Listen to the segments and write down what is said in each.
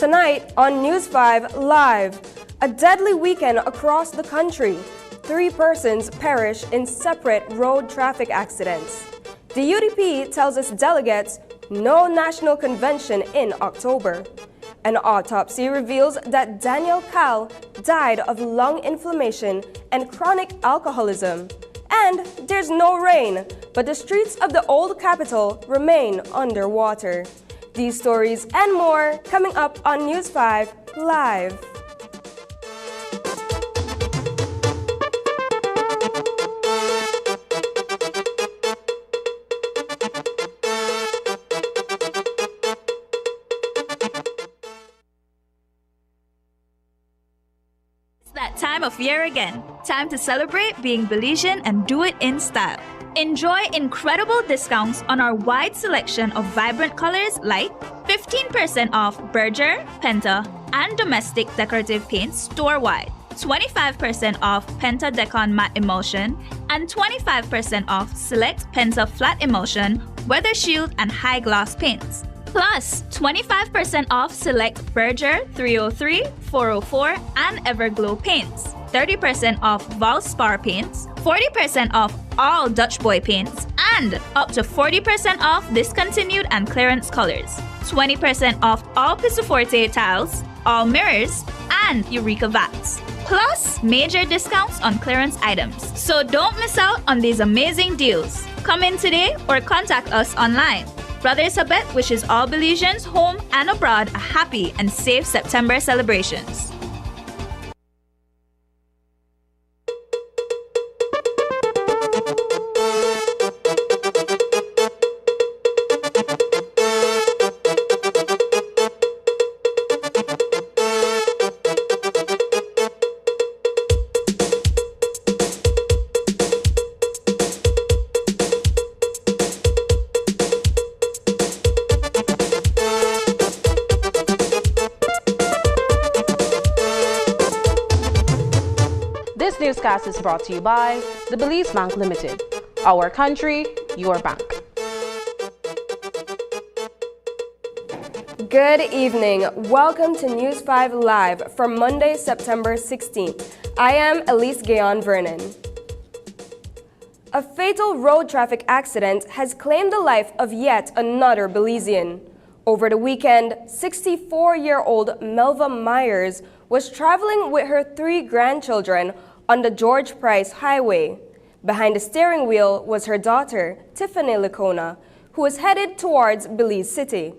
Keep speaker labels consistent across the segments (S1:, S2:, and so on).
S1: Tonight on News 5 Live, a deadly weekend across the country. 3 persons perish in separate road traffic accidents. The UDP tells its delegates no national convention in October. An autopsy reveals that Daniel Cal died of lung inflammation and chronic alcoholism. And there's no rain, but the streets of the old capital remain underwater. These stories and more coming up on News 5 Live.
S2: That time of year again. Time to celebrate being Belizean and do it in style. Enjoy incredible discounts on our wide selection of vibrant colors like 15% off Berger, Penta, and domestic decorative paints store-wide, 25% off Penta Decon Matte Emulsion, and 25% off select Penta Flat Emulsion, Weather Shield, and High Gloss paints. Plus, 25% off select Berger 303, 404, and Everglow paints. 30% off Valspar paints, 40% off all Dutch Boy paints, and up to 40% off discontinued and clearance colors. 20% off all Pisoforte tiles, all mirrors, and Eureka vats. Plus, major discounts on clearance items. So don't miss out on these amazing deals. Come in today or contact us online. Brothers Habet wishes all Belizeans home and abroad a happy and safe September celebrations.
S3: This newscast is brought to you by the Belize Bank Limited. Our country, your bank.
S1: Good evening. Welcome to News 5 Live for Monday, September 16th. I am Elise Gayon Vernon. A fatal road traffic accident has claimed the life of yet another Belizean. Over the weekend, 64-year-old Melva Myers was traveling with her 3 grandchildren on the George Price Highway. Behind the steering wheel was her daughter, Tiffany Licona, who was headed towards Belize City.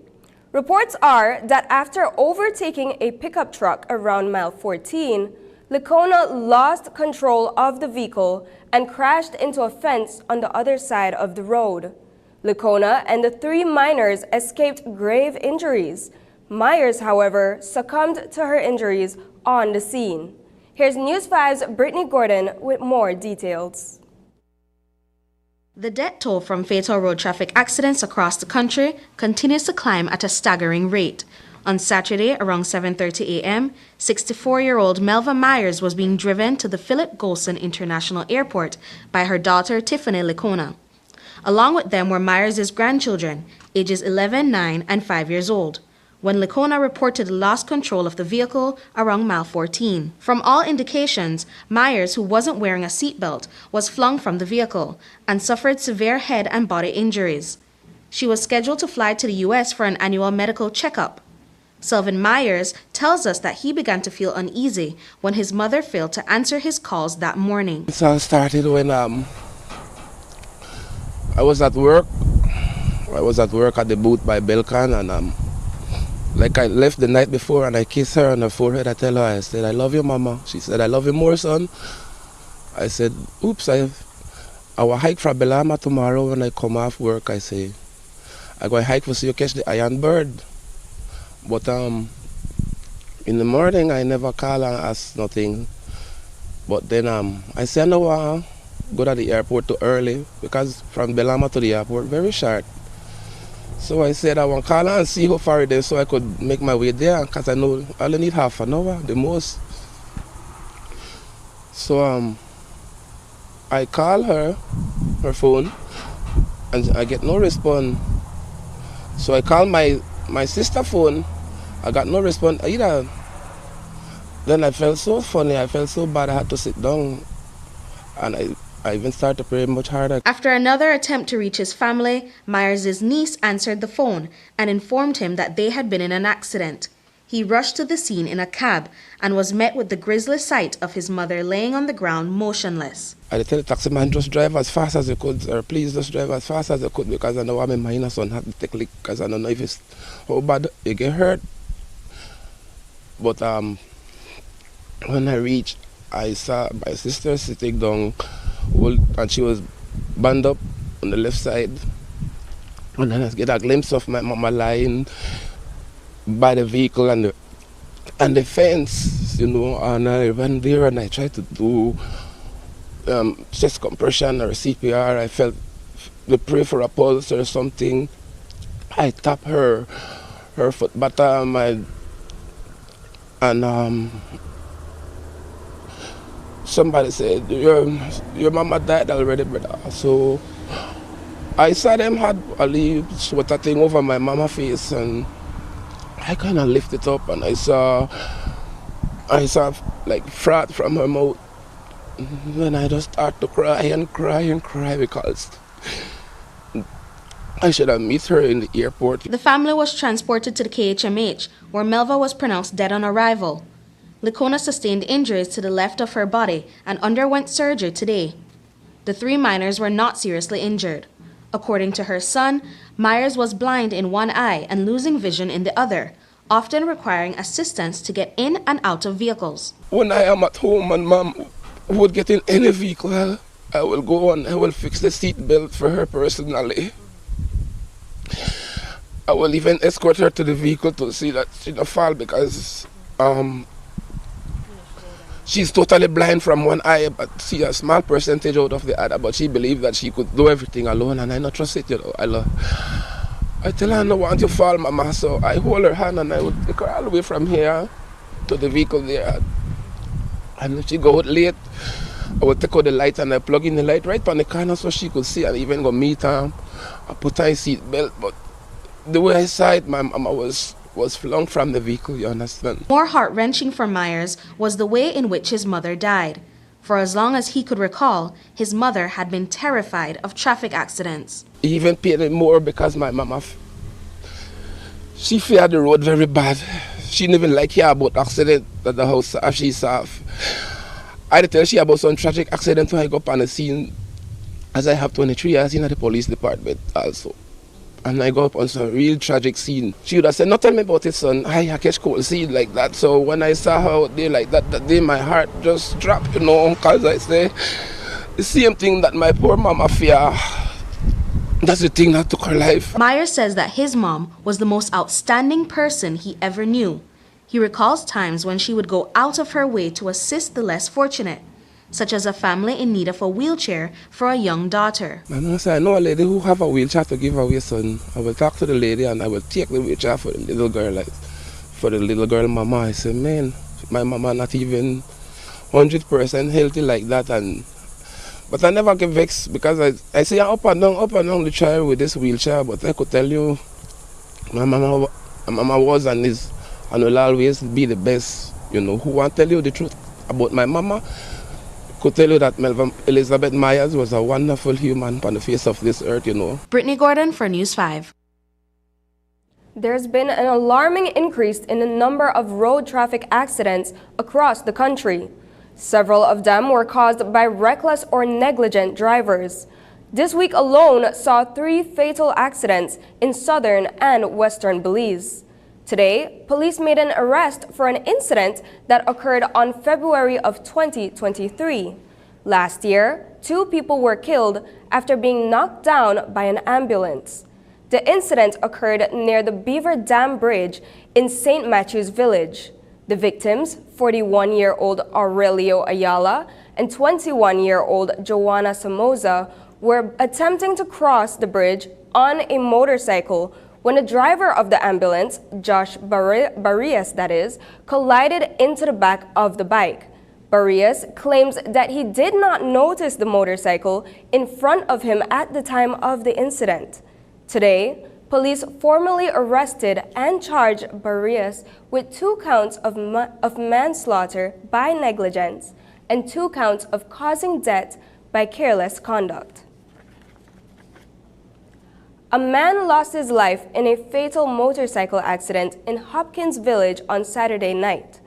S1: Reports are that after overtaking a pickup truck around mile 14, Licona lost control of the vehicle and crashed into a fence on the other side of the road. Licona and the 3 minors escaped grave injuries. Myers, however, succumbed to her injuries on the scene. Here's News 5's Brittany Gordon with more details.
S4: The death toll from fatal road traffic accidents across the country continues to climb at a staggering rate. On Saturday, around 7:30 a.m., 64-year-old Melva Myers was being driven to the Philip Golson International Airport by her daughter, Tiffany Licona. Along with them were Myers' grandchildren, ages 11, 9, and 5 years old, when Licona reported lost control of the vehicle around mile 14. From all indications, Myers, who wasn't wearing a seatbelt, was flung from the vehicle and suffered severe head and body injuries. She was scheduled to fly to the U.S. for an annual medical checkup. Selvin Myers tells us that he began to feel uneasy when his mother failed to answer his calls that morning.
S5: It all started when I was at work. I was at work at the booth by Belcan, and like I left the night before and I kissed her on the forehead. I tell her, I said, "I love you, Mama." She said, "I love you more, son." I said, "Oops, I will hike from Belama tomorrow when I come off work." I say, "I go hike for see you catch the iron bird." But in the morning I never call and ask nothing. But then I say, "I know go to the airport too early because from Belama to the airport very short." So I said I want to call and see how far it is so I could make my way there, because I know I only need half an hour, the most. So I call her phone, and I get no response. So I call my sister phone, I got no response either. Then I felt so funny, I felt so bad I had to sit down. And I even started to pray much harder.
S4: After another attempt to reach his family, Myers' niece answered the phone and informed him that they had been in an accident. He rushed to the scene in a cab and was met with the grisly sight of his mother laying on the ground motionless.
S5: I tell the taxi man, just drive as fast as you could, or please just drive as fast as you could, because I know my minor son had to take a lick, because I don't know if it's how bad you get hurt. But when I reached, I saw my sister sitting down, and she was band up on the left side. And then I get a glimpse of my mama lying by the vehicle and the fence, you know. And I went there and I tried to do chest compression or CPR. I felt the pray for a pulse or something. I tapped her foot bottom, and somebody said, your mama died already, brother. So I saw them had a little sweater thing over my mama face, and I kind of lifted it up, and I saw like frat from her mouth. Then I just started to cry and cry and cry, because I should have met her in the airport.
S4: The family was transported to the KHMH, where Melva was pronounced dead on arrival. Licona sustained injuries to the left of her body and underwent surgery today. The 3 minors were not seriously injured. According to her son, Myers was blind in one eye and losing vision in the other, often requiring assistance to get in and out of vehicles.
S5: When I am at home and mom would get in any vehicle, I will go and I will fix the seat belt for her personally. I will even escort her to the vehicle to see that she don't fall, because she's totally blind from one eye, but see a small percentage out of the other. But she believed that she could do everything alone, and I not trust it, you know. I tell her, I don't want you to fall, mama. So I hold her hand and I would take her all the way from here to the vehicle there. And if she go out late, I would take out the light and I plug in the light right on the corner so she could see, and even go meet her. I put her in seat belt. But the way I saw it, my mama was flung from the vehicle, you understand?
S4: More heart-wrenching for Myers was the way in which his mother died. For as long as he could recall, his mother had been terrified of traffic accidents.
S5: He even paid it more because my mama, she feared the road very bad. She didn't even like hear about accident at the house she saw. I tell she about some tragic accident when I go up on the scene, as I have 23 years in the police department also. And I go up on some real tragic scene. She would have said, "No, tell me about it, son. I catch cold scene like that." So when I saw her out there like that day my heart just dropped, you know, because I say, the same thing that my poor mama fear, that's the thing that took her life.
S4: Myers says that his mom was the most outstanding person he ever knew. He recalls times when she would go out of her way to assist the less fortunate, such as a family in need of a wheelchair for a young daughter.
S5: I know a lady who have a wheelchair to give away, son. I will talk to the lady and I will take the wheelchair for the little girl, like for the little girl mama. I say, man, my mama not even 100% healthy like that. But I never get vexed, because I say up and down the child with this wheelchair. But I could tell you, my mama was and is and will always be the best. You know, who want to tell you the truth about my mama could tell you that Elizabeth Myers was a wonderful human on the face of this earth, you know.
S4: Brittany Gordon for News 5.
S1: There's been an alarming increase in the number of road traffic accidents across the country. Several of them were caused by reckless or negligent drivers. This week alone saw 3 fatal accidents in southern and western Belize. Today, police made an arrest for an incident that occurred on February of 2023. Last year, 2 people were killed after being knocked down by an ambulance. The incident occurred near the Beaver Dam Bridge in St. Matthew's Village. The victims, 41-year-old Aurelio Ayala and 21-year-old Joanna Somoza, were attempting to cross the bridge on a motorcycle when the driver of the ambulance, Josh Barrias that is, collided into the back of the bike. Barrias claims that he did not notice the motorcycle in front of him at the time of the incident. Today, police formally arrested and charged Barrios with 2 counts of manslaughter by negligence and 2 counts of causing death by careless conduct. A man lost his life in a fatal motorcycle accident in Hopkins Village on Saturday night.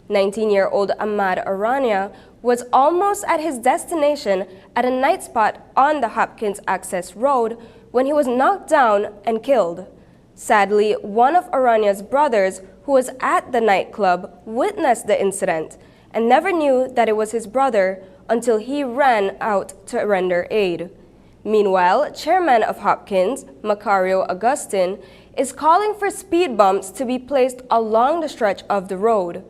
S1: 19-year-old Ahmad Arania was almost at his destination at a night spot on the Hopkins Access Road when he was knocked down and killed. Sadly, one of Arania's brothers, who was at the nightclub, witnessed the incident and never knew that it was his brother until he ran out to render aid. Meanwhile, chairman of Hopkins, Macario Agustin, is calling for speed bumps to be placed along the stretch of the road.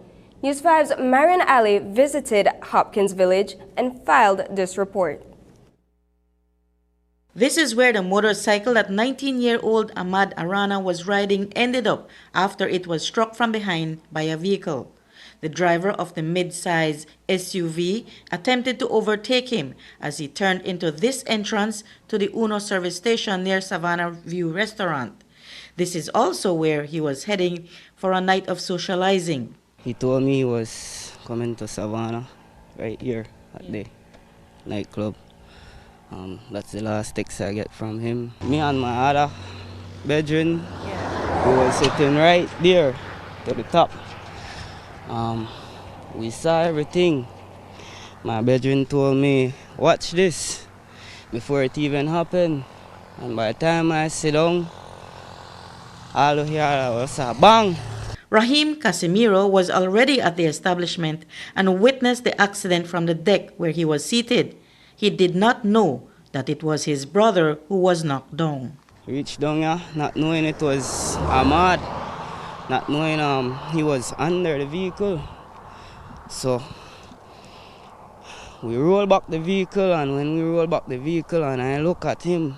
S1: News 5's Marian Ali visited Hopkins Village and filed this report.
S6: This is where the motorcycle that 19-year-old Ahmad Arana was riding ended up after it was struck from behind by a vehicle. The driver of the mid-size SUV attempted to overtake him as he turned into this entrance to the Uno service station near Savannah View Restaurant. This is also where he was heading for a night of socializing.
S7: He told me he was coming to Savannah right here at the nightclub. That's the last text I get from him. Me and my other bedroom, we were sitting right there to the top. We saw everything. My bedroom told me, watch this, before it even happened. And by the time I sit down, all of here was a bang.
S6: Rahim Casimiro was already at the establishment and witnessed the accident from the deck where he was seated. He did not know that it was his brother who was knocked down.
S7: Reached down here, not knowing it was Ahmad, not knowing he was under the vehicle. So we roll back the vehicle, and when we roll back the vehicle and I look at him,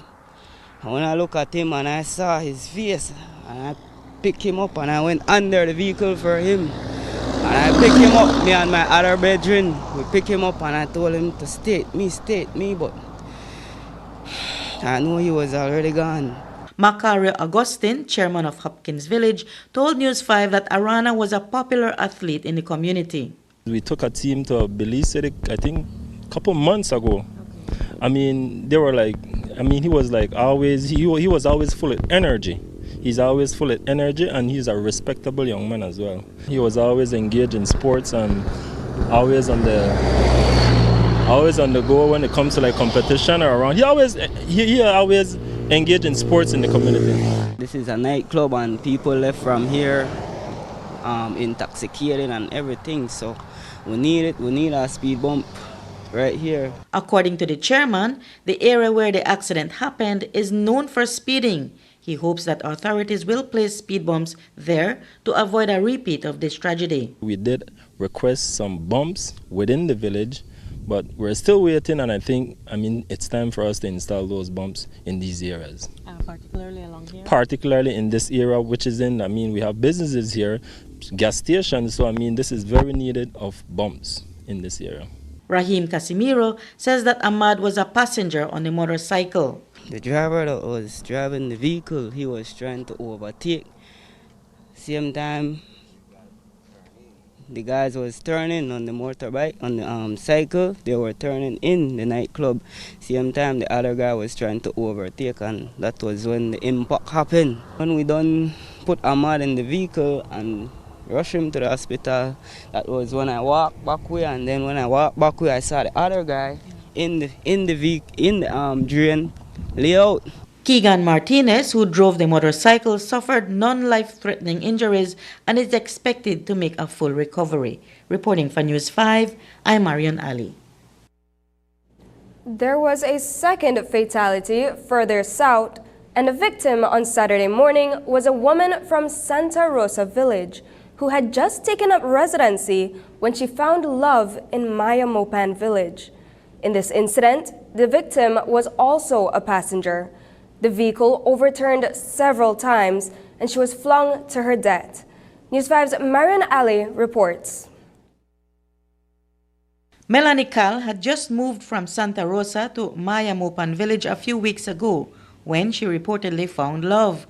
S7: when I look at him and I saw his face, and I picked him up and I went under the vehicle for him. And I picked him up, me and my other brethren, we picked him up and I told him to state me, but I knew he was already gone.
S6: Macario Agustin, chairman of Hopkins Village, told News 5 that Arana was a popular athlete in the community.
S8: We took a team to Belize, I think, a couple months ago. I mean, they were like, he was like always, he was always full of energy. He's always full of energy, and he's a respectable young man as well. He was always engaged in sports and always on the go when it comes to like competition or around. He always engaged in sports in the community.
S7: This is a nightclub and people left from here intoxicated and everything, so we need a speed bump right here.
S6: According to the chairman, the area where the accident happened is known for speeding. He hopes that authorities will place speed bumps there to avoid a repeat of this tragedy.
S8: We did request some bumps within the village, but we're still waiting, and I think, it's time for us to install those bumps in these areas.
S6: Particularly along here?
S8: Particularly in this area, which is in, we have businesses here, gas stations, so this is very needed of bumps in this area.
S6: Rahim Casimiro says that Ahmad was a passenger on the motorcycle.
S7: The driver that was driving the vehicle, he was trying to overtake. Same time, the guys was turning on the motorbike, on the cycle, they were turning in the nightclub. Same time, the other guy was trying to overtake, and that was when the impact happened. When we done put Ahmad in the vehicle and rush him to the hospital, that was when I walked back way, and then when I walked back way, I saw the other guy in the drain layout.
S6: Keegan Martinez, who drove the motorcycle, suffered non-life-threatening injuries and is expected to make a full recovery. Reporting for News 5, I'm Marian Ali.
S1: There was a second fatality further south, and the victim on Saturday morning was a woman from Santa Rosa Village who had just taken up residency when she found love in Mayamopan Village. In this incident, the victim was also a passenger. The vehicle overturned several times and she was flung to her death. News 5's Marian Ali reports.
S6: Melanie Cal had just moved from Santa Rosa to Mayamopan Village a few weeks ago when she reportedly found love.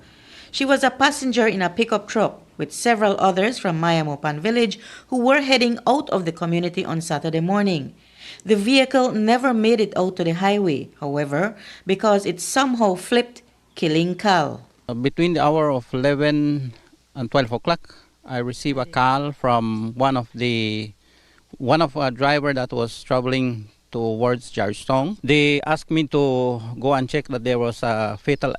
S6: She was a passenger in a pickup truck with several others from Mayamopan village who were heading out of the community on Saturday morning. The vehicle never made it out to the highway, however, because it somehow flipped, killing Cal.
S9: Between the hour of 11 and 12 o'clock, I received a call from one of a driver that was traveling towards Jarstone. They asked me to go and check that there was a fatal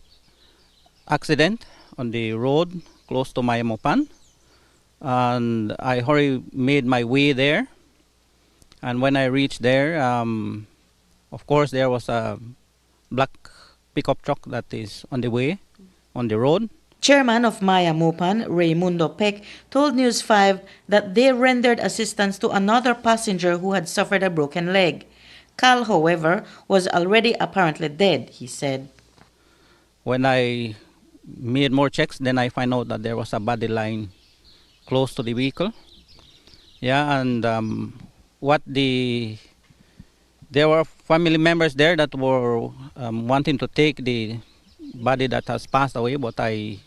S9: accident on the road close to Mayamopan, and I made my way there. And when I reached there, of course, there was a black pickup truck that is on the way, on the road.
S6: Chairman of Mayamopan, Raymundo Peck, told News 5 that they rendered assistance to another passenger who had suffered a broken leg. Cal, however, was already apparently dead, he said.
S9: When I made more checks, then I find out that there was a body lying close to the vehicle. Yeah, and there were family members there that were wanting to take the body that has passed away, but I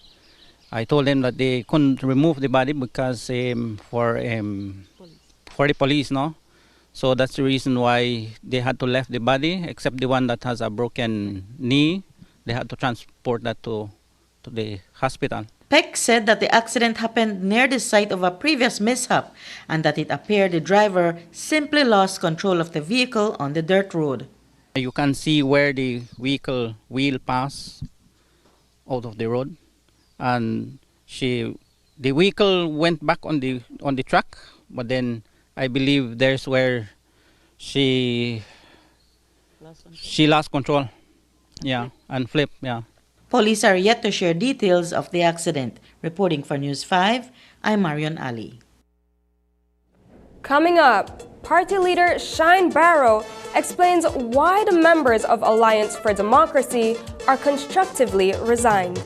S9: told them that they couldn't remove the body because for the police, no. So that's the reason why they had to leave the body, except the one that has a broken knee. They had to transport that to the hospital.
S6: Peck said that the accident happened near the site of a previous mishap and that it appeared the driver simply lost control of the vehicle on the dirt road.
S9: You can see where the vehicle wheel passed out of the road, and the vehicle went back on the track, but then I believe there's where she lost control. Yeah, and flipped. Yeah.
S6: Police are yet to share details of the accident. Reporting for News 5, I'm Marion Ali.
S1: Coming up, party leader Shine Barrow explains why the members of Alliance for Democracy are constructively resigned.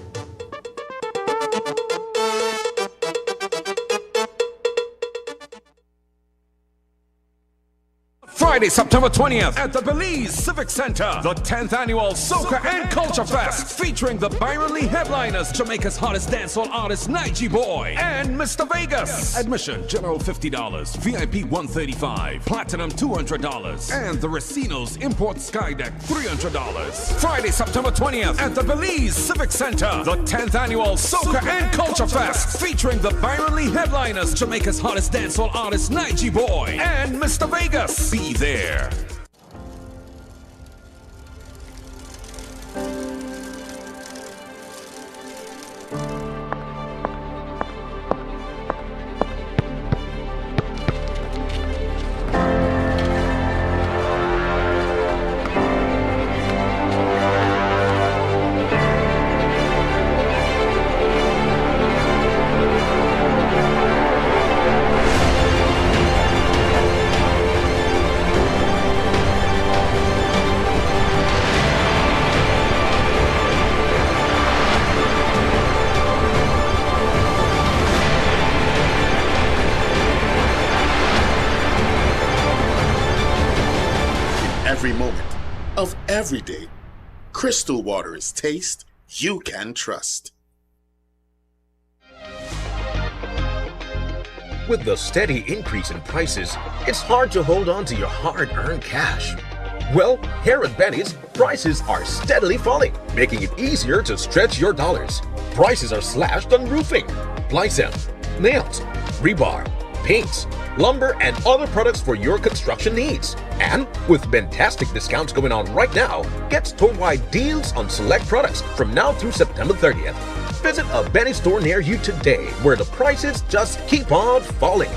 S10: Friday, September 20th at the Belize Civic Center, the 10th annual Soca and Culture Fest, featuring the Byron Lee headliners, Jamaica's hottest dancehall artist Nige Boy and Mr. Vegas. Admission, general $50, VIP $135, platinum $200, and the Racino's Import Skydeck $300. Friday, September 20th at the Belize Civic Center, the 10th annual Soca and Culture Fest, featuring the Byron Lee headliners, Jamaica's hottest dancehall artist Nige Boy and Mr. Vegas. Be there.
S11: Every moment of every day, crystal water is taste you can trust.
S12: With the steady increase in prices, it's hard to hold on to your hard-earned cash. Well, here at Benny's, prices are steadily falling, making it easier to stretch your dollars. Prices are slashed on roofing, plywood, nails, rebar, paints, lumber, and other products for your construction needs. And with fantastic discounts going on right now, get store-wide deals on select products from now through September 30th. Visit a Benny's store near you today, where the prices just keep on falling.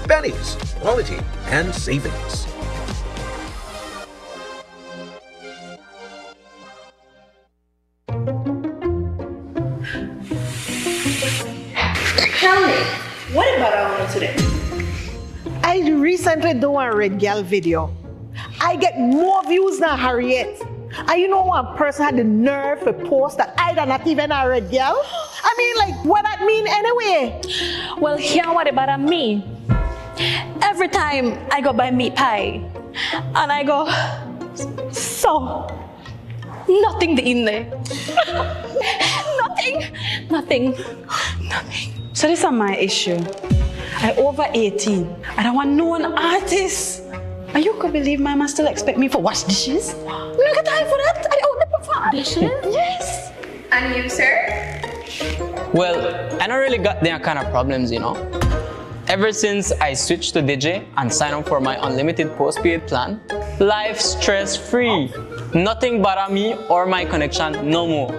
S12: Benny's, quality and savings.
S13: Tell me, what about our one today? I recently done a Red Gal video. I get more views than Harriet. And you know one person had the nerve to post that I not even a Red Gal? I mean, like, what that mean anyway?
S14: Well, here what about me? Every time I go buy meat pie, and I go, so, nothing in there. Nothing. Nothing. Nothing. So this is my issue. I over 18 and I want known artist. And you could believe Mama still expect me for wash dishes? I'm not got time for that. I out there for dishes. Yes.
S15: And you, sir?
S16: Well, I don't really got their kind of problems, you know. Ever since I switched to DJ and signed up for my unlimited postpaid plan, life stress-free. Nothing bother me or my connection no more.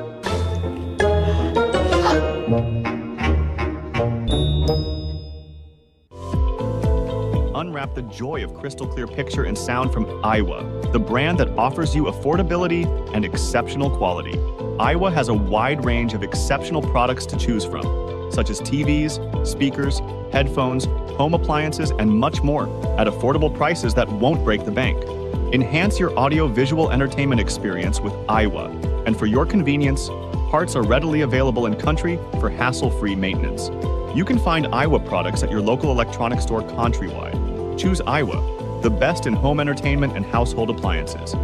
S17: Unwrap the joy of crystal clear picture and sound from Iowa, the brand that offers you affordability and exceptional quality. Iowa has a wide range of exceptional products to choose from, such as TVs, speakers, headphones, home appliances, and much more at affordable prices that won't break the bank. Enhance your audio-visual entertainment experience with Iowa, and for your convenience, parts are readily available in country for hassle-free maintenance. You can find Iowa products at your local electronics store countrywide. Choose Iowa, the best in home entertainment and household appliances.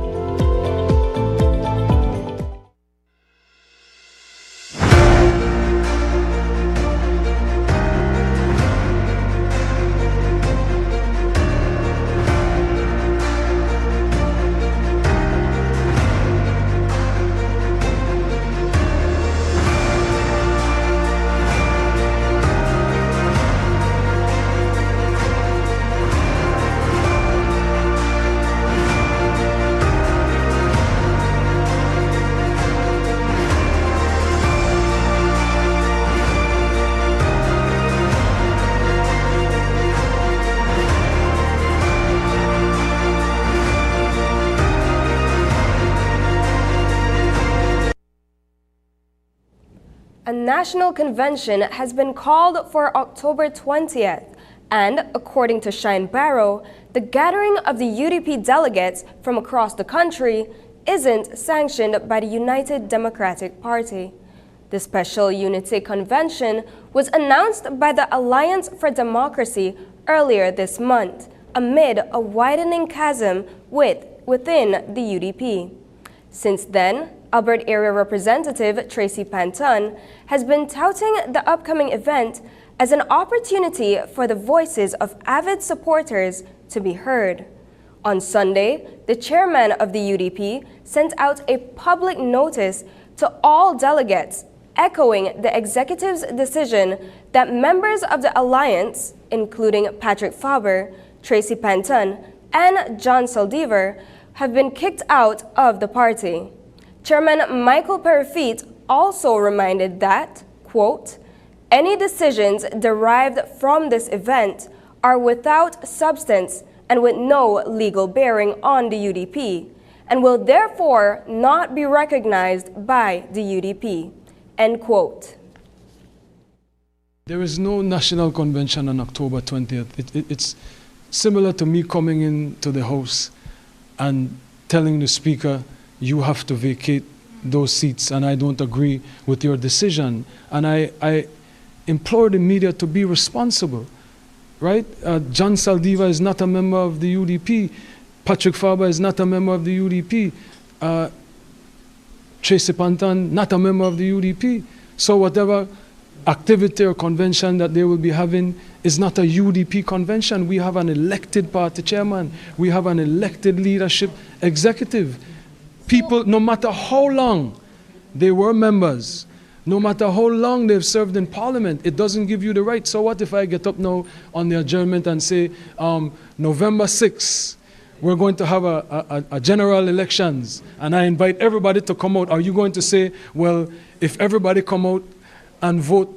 S1: A national convention has been called for October 20th, and according to Shine Barrow, the gathering of the UDP delegates from across the country isn't sanctioned by the United Democratic Party. The special unity convention was announced by the Alliance for Democracy earlier this month, amid a widening chasm within the UDP. Since then, Albert Area Representative Tracy Panton has been touting the upcoming event as an opportunity for the voices of avid supporters to be heard. On Sunday, the chairman of the UDP sent out a public notice to all delegates, echoing the executive's decision that members of the alliance, including Patrick Faber, Tracy Panton, and John Saldivar, have been kicked out of the party. Chairman Michael Perifit also reminded that, quote, any decisions derived from this event are without substance and with no legal bearing on the UDP, and will therefore not be recognized by the UDP, end quote.
S18: There is no national convention on October 20th. It's similar to me coming into the House and telling the Speaker, you have to vacate those seats, and I don't agree with your decision. And I implore the media to be responsible, right? John Saldivar is not a member of the UDP. Patrick Faber is not a member of the UDP. Tracy Panton, not a member of the UDP. So whatever activity or convention that they will be having is not a UDP convention. We have an elected party chairman. We have an elected leadership executive. People, no matter how long they were members, no matter how long they've served in Parliament, it doesn't give you the right. So what if I get up now on the adjournment and say, November 6th, we're going to have a general elections, and I invite everybody to come out. Are you going to say, well, if everybody come out and vote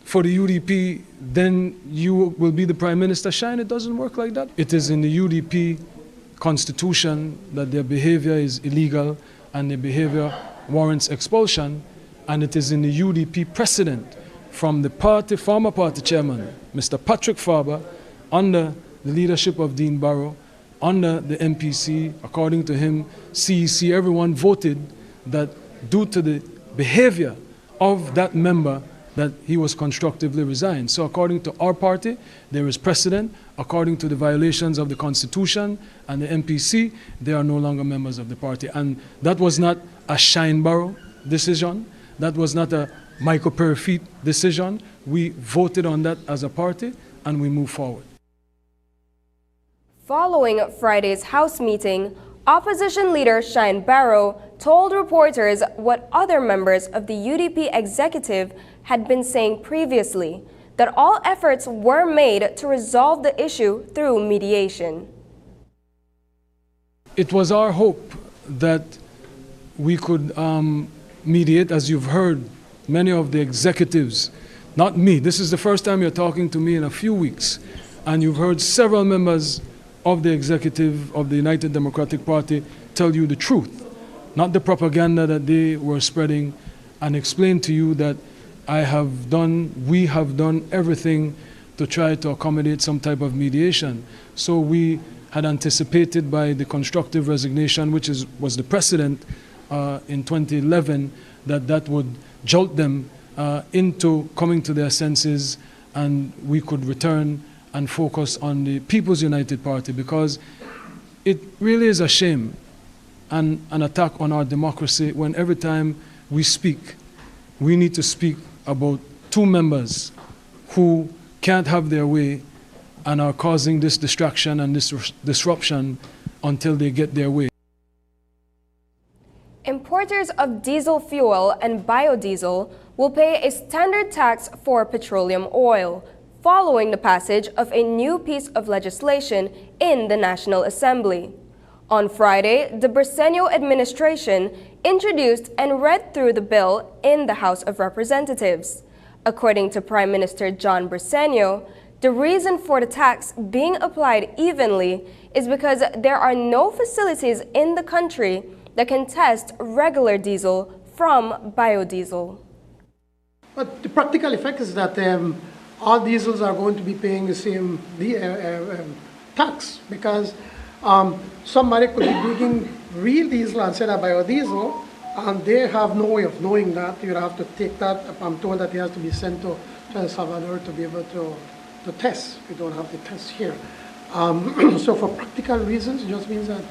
S18: for the UDP, then you will be the Prime Minister? Shine, it doesn't work like that. It is in the UDP constitution that their behavior is illegal and their behavior warrants expulsion, and it is in the UDP precedent from the former party chairman, Mr. Patrick Faber, under the leadership of Dean Barrow, under the MPC, according to him, CEC, everyone voted that due to the behavior of that member that he was constructively resigned. So according to our party, there is precedent. According to the violations of the Constitution and the MPC, they are no longer members of the party. And that was not a Shine Barrow decision. That was not a Michael Perry decision. We voted on that as a party and we move forward.
S1: Following Friday's House meeting, opposition leader Shine Barrow told reporters what other members of the UDP executive had been saying previously, that all efforts were made to resolve the issue through mediation.
S18: It was our hope that we could mediate, as you've heard, many of the executives, not me. This is the first time you're talking to me in a few weeks, and you've heard several members of the executive of the United Democratic Party tell you the truth, not the propaganda that they were spreading, and explain to you that we have done everything to try to accommodate some type of mediation. So we had anticipated by the constructive resignation, which was the precedent in 2011, that would jolt them into coming to their senses and we could return and focus on the People's United Party, because it really is a shame and an attack on our democracy when every time we speak, we need to speak about two members who can't have their way and are causing this distraction and this disruption until they get their way.
S1: Importers of diesel fuel and biodiesel will pay a standard tax for petroleum oil, following the passage of a new piece of legislation in the National Assembly. On Friday, the Briceño administration introduced and read through the bill in the House of Representatives. According to Prime Minister John Briceño, the reason for the tax being applied evenly is because there are no facilities in the country that can test regular diesel from biodiesel.
S15: But the practical effect is that all diesels are going to be paying the same tax, because somebody could be digging real diesel instead of biodiesel, and they have no way of knowing that. You have to take that. I'm told that it has to be sent to El Salvador to be able to test. We don't have the test here. So for practical reasons, it just means that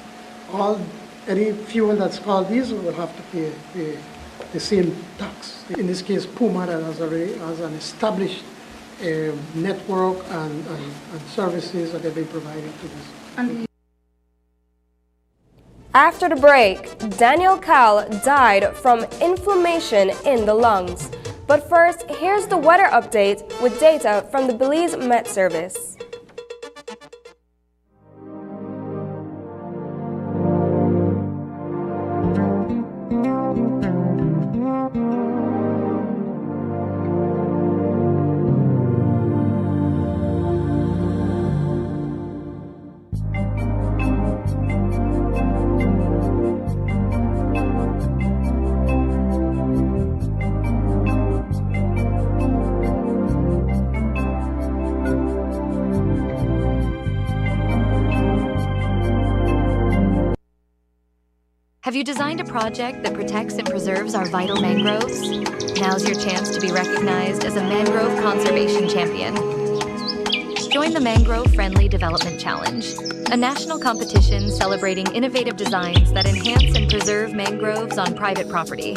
S15: any fuel that's called diesel will have to pay the same tax. In this case, Puma, that has an established network and services that they've been providing to this.
S1: After the break, Daniel Cal died from inflammation in the lungs. But first, here's the weather update with data from the Belize Met Service.
S19: Have you designed a project that protects and preserves our vital mangroves? Now's your chance to be recognized as a mangrove conservation champion. Join the Mangrove Friendly Development Challenge, a national competition celebrating innovative designs that enhance and preserve mangroves on private property.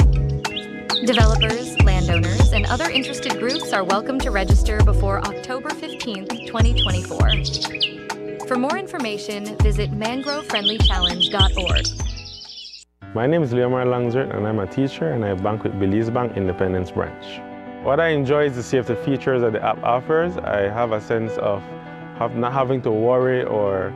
S19: Developers, landowners, and other interested groups are welcome to register before October 15th, 2024. For more information, visit mangrovefriendlychallenge.org.
S20: My name is Leomar Langsert and I'm a teacher and I bank with Belize Bank Independence Branch. What I enjoy is the safety features that the app offers. I have a sense of not having to worry or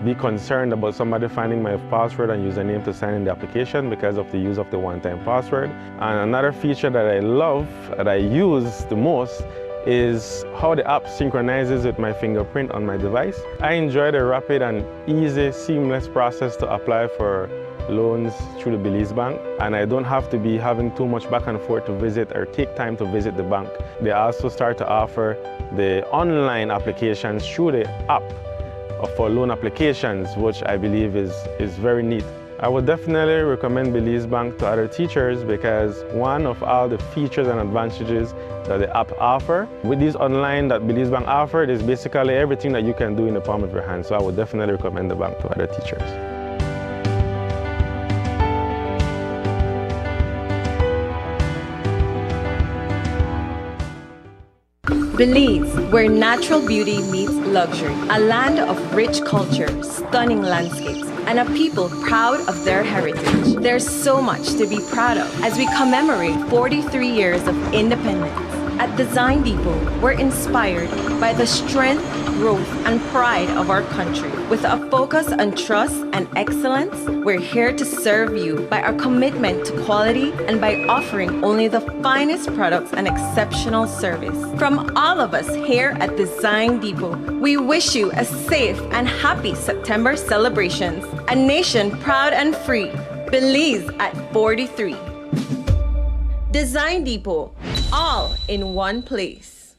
S20: be concerned about somebody finding my password and username to sign in the application because of the use of the one-time password. And another feature that I love, that I use the most, is how the app synchronizes with my fingerprint on my device. I enjoy the rapid and easy, seamless process to apply for loans through the Belize Bank, and I don't have to be having too much back and forth to visit or take time to visit the bank. They also start to offer the online applications through the app for loan applications, which I believe is very neat. I would definitely recommend Belize Bank to other teachers because one of all the features and advantages that the app offer with these online that Belize Bank offered is basically everything that you can do in the palm of your hand. So I would definitely recommend the bank to other teachers.
S21: Belize, where natural beauty meets luxury, a land of rich culture, stunning landscapes, and a people proud of their heritage. There's so much to be proud of as we commemorate 43 years of independence. At Design Depot, we're inspired by the strength, growth, and pride of our country. With a focus on trust and excellence, we're here to serve you by our commitment to quality and by offering only the finest products and exceptional service. From all of us here at Design Depot, we wish you a safe and happy September celebrations. A nation proud and free. Belize at 43. Design Depot, all in one place.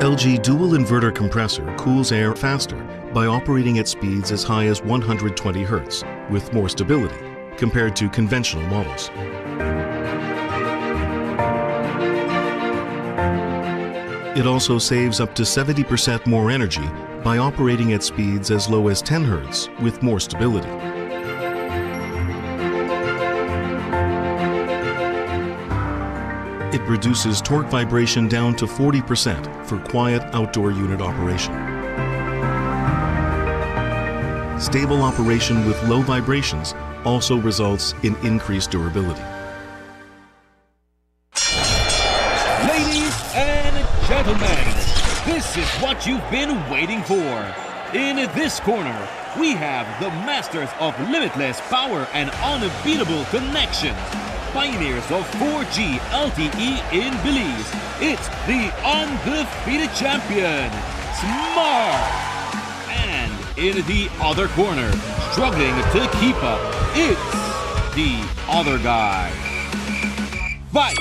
S22: LG dual inverter compressor cools air faster by operating at speeds as high as 120 Hz with more stability compared to conventional models. It also saves up to 70% more energy by operating at speeds as low as 10 Hz with more stability. It reduces torque vibration down to 40% for quiet outdoor unit operation. Stable operation with low vibrations also results in increased durability.
S23: Ladies and gentlemen, this is what you've been waiting for. In this corner, we have the masters of limitless power and unbeatable connections. Pioneers of 4G LTE in Belize. It's the undefeated champion, Smart. And in the other corner, struggling to keep up, it's the other guy. Fight!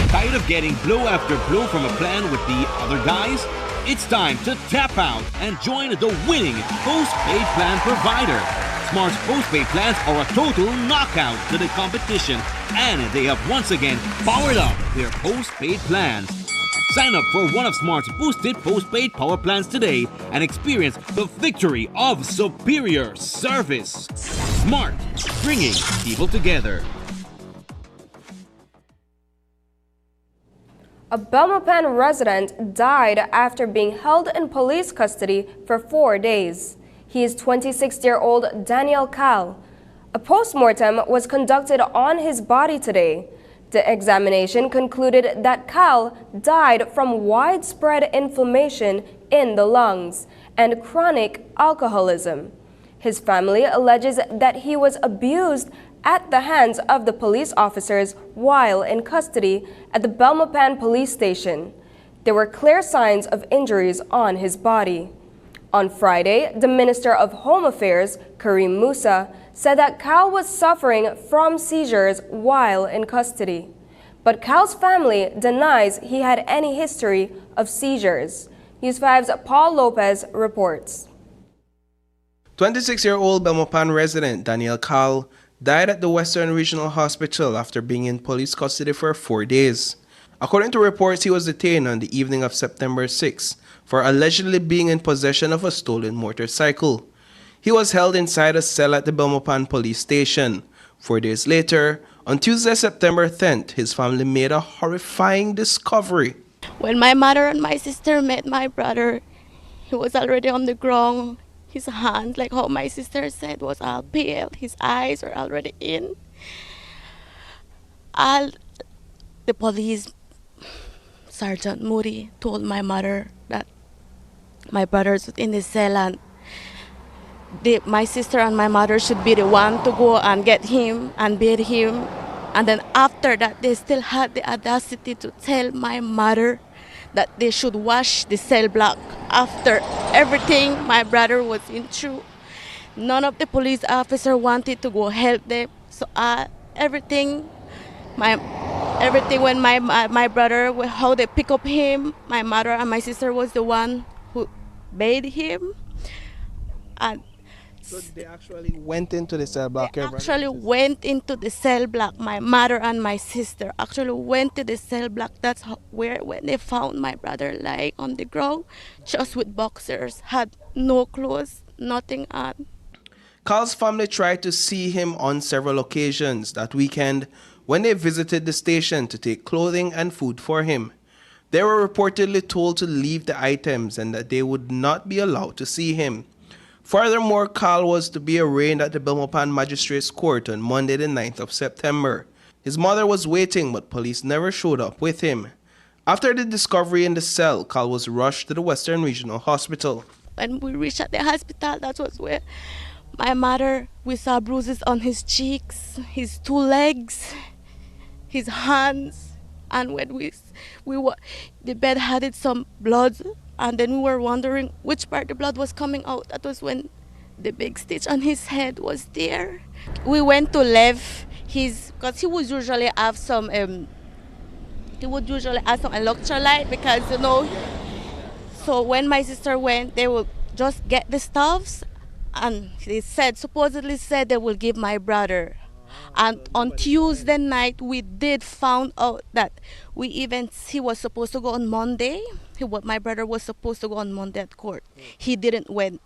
S23: Tired of getting blow after blow from a plan with the other guys? It's time to tap out and join the winning postpaid plan provider. Smart's postpaid plans are a total knockout to the competition, and they have once again powered up their postpaid plans. Sign up for one of Smart's boosted postpaid power plans today and experience the victory of superior service. Smart, bringing people together.
S1: A Belmopan resident died after being held in police custody for 4 days. He is 26-year-old Daniel Cal. A postmortem was conducted on his body today. The examination concluded that Cal died from widespread inflammation in the lungs and chronic alcoholism. His family alleges that he was abused at the hands of the police officers while in custody at the Belmopan police station. There were clear signs of injuries on his body. On Friday, the Minister of Home Affairs, Karim Musa, said that Cal was suffering from seizures while in custody. But Cal's family denies he had any history of seizures. News 5's Paul Lopez reports.
S24: 26-year-old Belmopan resident Daniel Cal died at the Western Regional Hospital after being in police custody for 4 days. According to reports, he was detained on the evening of September 6 for allegedly being in possession of a stolen motorcycle. He was held inside a cell at the Belmopan police station. 4 days later, on Tuesday, September 10th, his family made a horrifying discovery.
S25: When my mother and my sister met my brother, he was already on the ground. His hands, like how my sister said, was all pale. His eyes were already in. The police Sergeant Moody told my mother that my brother's in the cell and my sister and my mother should be the one to go and get him and beat him. And then after that, they still had the audacity to tell my mother that they should wash the cell block after everything my brother was in through. None of the police officer wanted to go help them. So everything when my brother, how they pick up him, my mother and my sister was the one who bathed him. And
S24: So they actually went into the cell block?
S25: Actually went into the cell block. My mother and my sister actually went to the cell block. That's where when they found my brother lying on the ground, just with boxers, had no clothes, nothing on.
S24: Carl's family tried to see him on several occasions that weekend when they visited the station to take clothing and food for him. They were reportedly told to leave the items and that they would not be allowed to see him. Furthermore, Carl was to be arraigned at the Belmopan Magistrates Court on Monday the 9th of September. His mother was waiting, but police never showed up with him. After the discovery in the cell, Carl was rushed to the Western Regional Hospital.
S25: When we reached at the hospital, that was where my mother, we saw bruises on his cheeks, his two legs, his hands, and when the bed had some blood, and then we were wondering which part the blood was coming out. That was when the big stitch on his head was there. We went to leave because he would usually have some electrolyte because so when my sister went, they would just get the stuffs, and they supposedly said they will give my brother. And on Tuesday night, we did found out that he was supposed to go on Monday. My brother was supposed to go on Monday at court. He didn't went.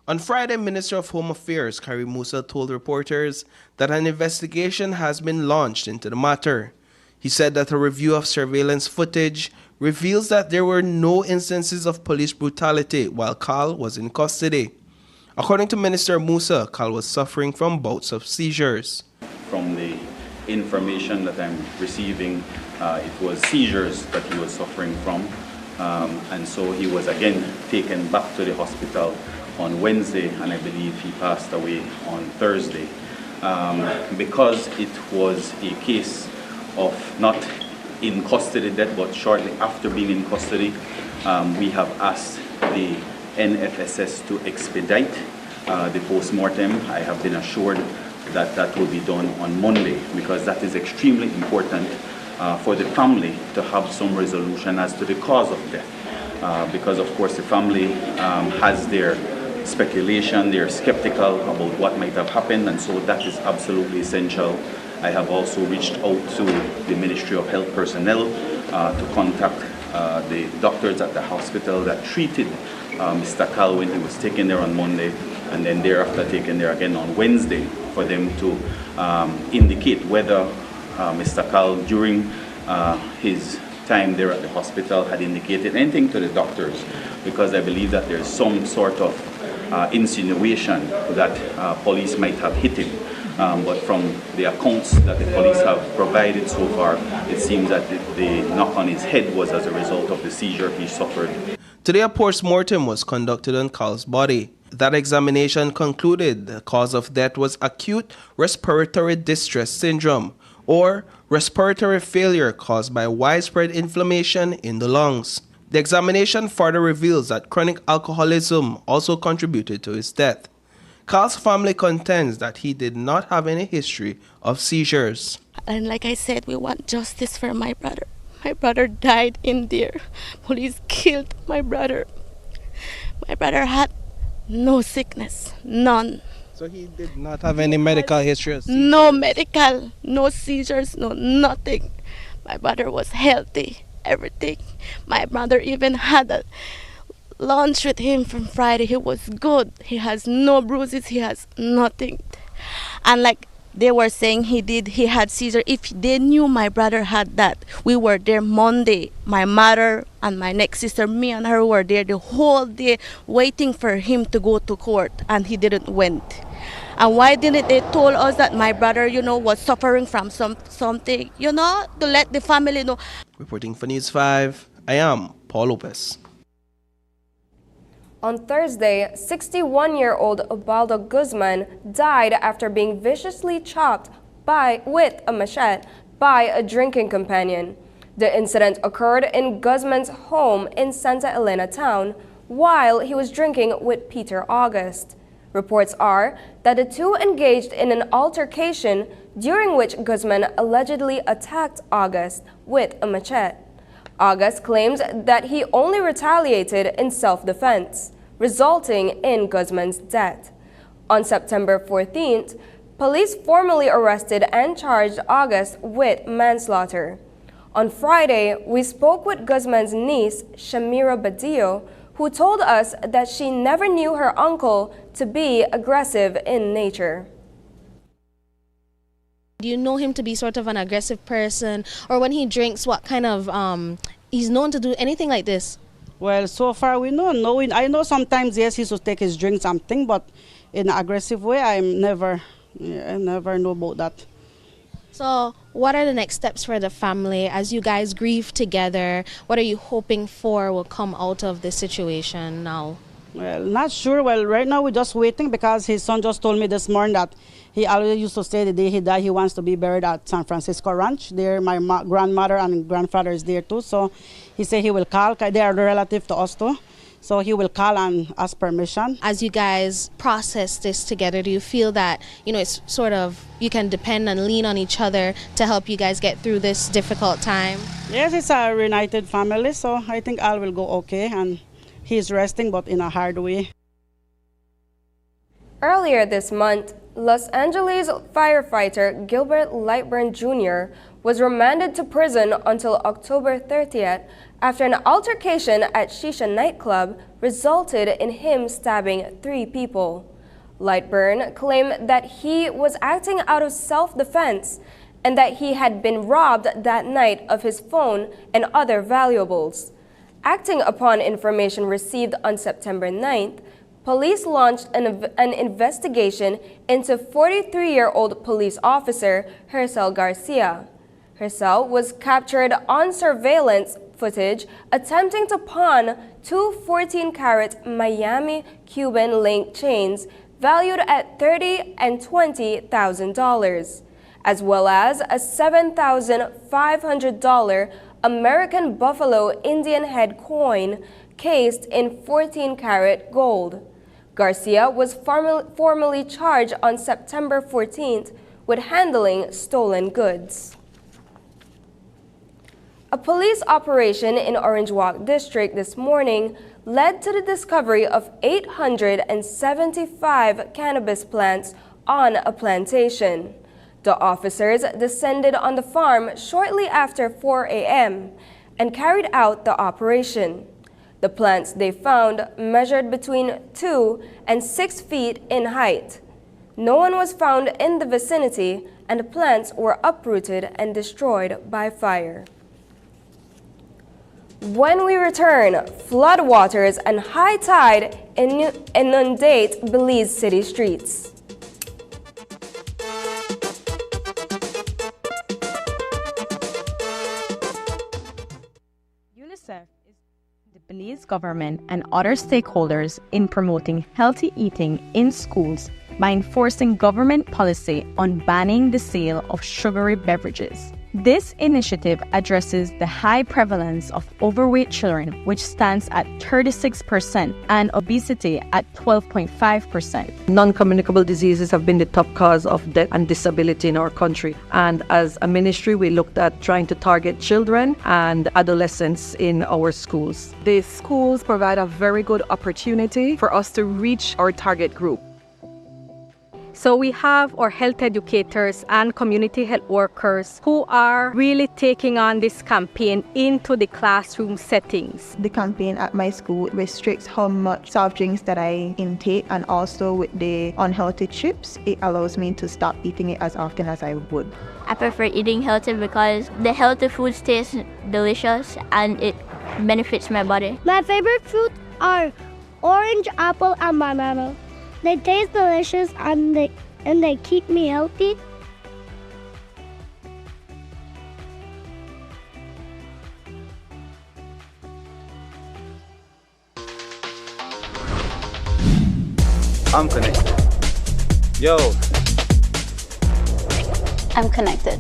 S24: On Friday, Minister of Home Affairs Karim Musa told reporters that an investigation has been launched into the matter. He said that a review of surveillance footage reveals that there were no instances of police brutality while Carl was in custody. According to Minister Musa, Carl was suffering from bouts of seizures.
S2: From the information that I'm receiving, it was seizures that he was suffering from. And so he was again taken back to the hospital on Wednesday, and I believe he passed away on Thursday. Because it was a case of not in custody death, but shortly after being in custody, we have asked the NFSS to expedite the post-mortem. I have been assured that that will be done on Monday, because that is extremely important for the family to have some resolution as to the cause of death. Because of course the family has their speculation, they're skeptical about what might have happened, and so that is absolutely essential. I have also reached out to the Ministry of Health personnel to contact the doctors at the hospital that treated Mr. Carl when he was taken there on Monday, and then thereafter taken there again on Wednesday, for them to indicate whether Mr. Carl during his time there at the hospital had indicated anything to the doctors, because I believe that there's some sort of insinuation that police might have hit him. But from the accounts that the police have provided so far, it seems that the knock on his head was as a result of the seizure he suffered.
S24: Today, a post-mortem was conducted on Carl's body. That examination concluded the cause of death was acute respiratory distress syndrome, or respiratory failure caused by widespread inflammation in the lungs. The examination further reveals that chronic alcoholism also contributed to his death. Carl's family contends that he did not have any history of seizures.
S25: And like I said, we want justice for my brother. My brother died in there. Police killed my brother. My brother had no sickness, none.
S24: So he did not have any medical history of seizures?
S25: No medical, no seizures, no nothing. My brother was healthy, everything. My brother even had a lunch with him from Friday. He was good. He has no bruises, he has nothing. And like they were saying he had seizure. If they knew my brother had that, we were there Monday. My mother and my next sister, me and her were there the whole day waiting for him to go to court, and he didn't went. And why didn't they told us that my brother, was suffering from something, to let the family know.
S24: Reporting for News 5, I am Paul Lopez.
S1: On Thursday, 61-year-old Ubaldo Guzman died after being viciously chopped with a machete by a drinking companion. The incident occurred in Guzman's home in Santa Elena town while he was drinking with Peter August. Reports are that the two engaged in an altercation during which Guzman allegedly attacked August with a machete. August claims that he only retaliated in self-defense, resulting in Guzman's death. On September 14th, police formally arrested and charged August with manslaughter. On Friday, we spoke with Guzman's niece, Shamira Badillo, who told us that she never knew her uncle to be aggressive in nature.
S3: Do you know him to be sort of an aggressive person, or when he drinks, what kind of, he's known to do anything like this?
S14: Well, so far we don't know. I know sometimes, yes, he should take his drink something, but in an aggressive way, I never know about that.
S3: So what are the next steps for the family as you guys grieve together? What are you hoping for will come out of this situation now?
S14: Well, not sure. Well, right now we're just waiting because his son just told me this morning that he always used to say the day he died, he wants to be buried at San Francisco Ranch. There, my grandmother and grandfather is there too. So he said he will call. They are relative to us too. So he will call and ask permission.
S3: As you guys process this together, do you feel that, it's sort of, you can depend and lean on each other to help you guys get through this difficult time?
S14: Yes, it's a reunited family, so I think all will go okay. And he's resting, but in a hard way.
S1: Earlier this month, Los Angeles firefighter Gilbert Lightburn Jr. was remanded to prison until October 30th after an altercation at Shisha nightclub resulted in him stabbing 3 people. Lightburn claimed that he was acting out of self-defense and that he had been robbed that night of his phone and other valuables. Acting upon information received on September 9th, police launched an investigation into 43-year-old police officer Hercel Garcia. Hercel was captured on surveillance footage attempting to pawn 2 14-carat Miami Cuban link chains valued at $30,000 and $20,000, as well as a $7,500 American Buffalo Indian head coin cased in 14-carat gold. Garcia was formally charged on September 14th with handling stolen goods. A police operation in Orange Walk District this morning led to the discovery of 875 cannabis plants on a plantation. The officers descended on the farm shortly after 4 a.m. and carried out the operation. The plants they found measured between 2 and 6 feet in height. No one was found in the vicinity, and the plants were uprooted and destroyed by fire. When we return, floodwaters and high tide inundate Belize city streets.
S4: UNICEF is the Belize government and other stakeholders in promoting healthy eating in schools by enforcing government policy on banning the sale of sugary beverages. This initiative addresses the high prevalence of overweight children, which stands at 36%, and obesity at 12.5%.
S5: Non-communicable diseases have been the top cause of death and disability in our country. And as a ministry, we looked at trying to target children and adolescents in our schools.
S7: The schools provide a very good opportunity for us to reach our target group.
S8: So we have our health educators and community health workers who are really taking on this campaign into the classroom settings.
S26: The campaign at my school restricts how much soft drinks that I intake, and also with the unhealthy chips, it allows me to stop eating it as often as I would.
S27: I prefer eating healthy because the healthy foods taste delicious and it benefits my body.
S28: My favorite fruits are orange, apple, and banana. They taste delicious and they keep me healthy.
S29: I'm connected. Yo.
S30: I'm connected.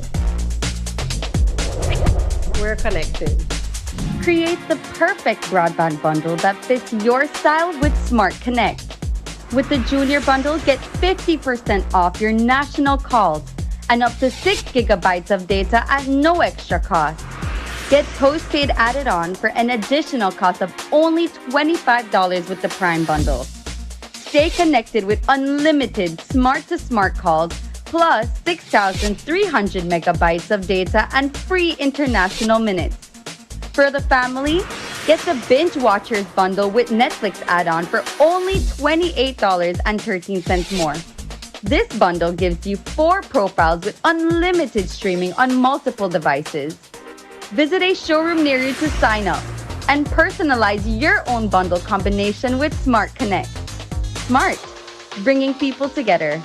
S21: We're connected. Create the perfect broadband bundle that fits your style with Smart Connect. With the Junior Bundle, get 50% off your national calls and up to 6 gigabytes of data at no extra cost. Get postpaid added on for an additional cost of only $25 with the Prime Bundle.
S6: stay connected with unlimited smart-to-smart calls plus 6,300 megabytes of data and free international minutes. For the family, get the Binge Watchers bundle with Netflix add-on for only $28.13 more. This bundle gives you 4 profiles with unlimited streaming on multiple devices. Visit a showroom near you to sign up and personalize your own bundle combination with Smart Connect. Smart, bringing people together.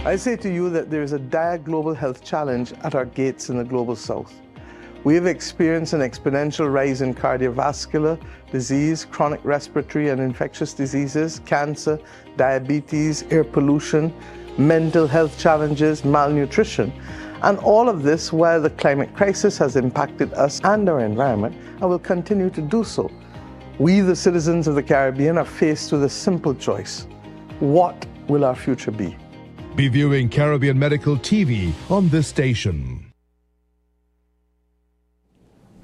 S9: I say to you that there is a dire global health challenge at our gates in the global south. We have experienced an exponential rise in cardiovascular disease, chronic respiratory and infectious diseases, cancer, diabetes, air pollution, mental health challenges, malnutrition, and all of this while the climate crisis has impacted us and our environment and will continue to do so. We, the citizens of the Caribbean, are faced with a simple choice. What will our future be?
S10: Be viewing Caribbean Medical TV on this station.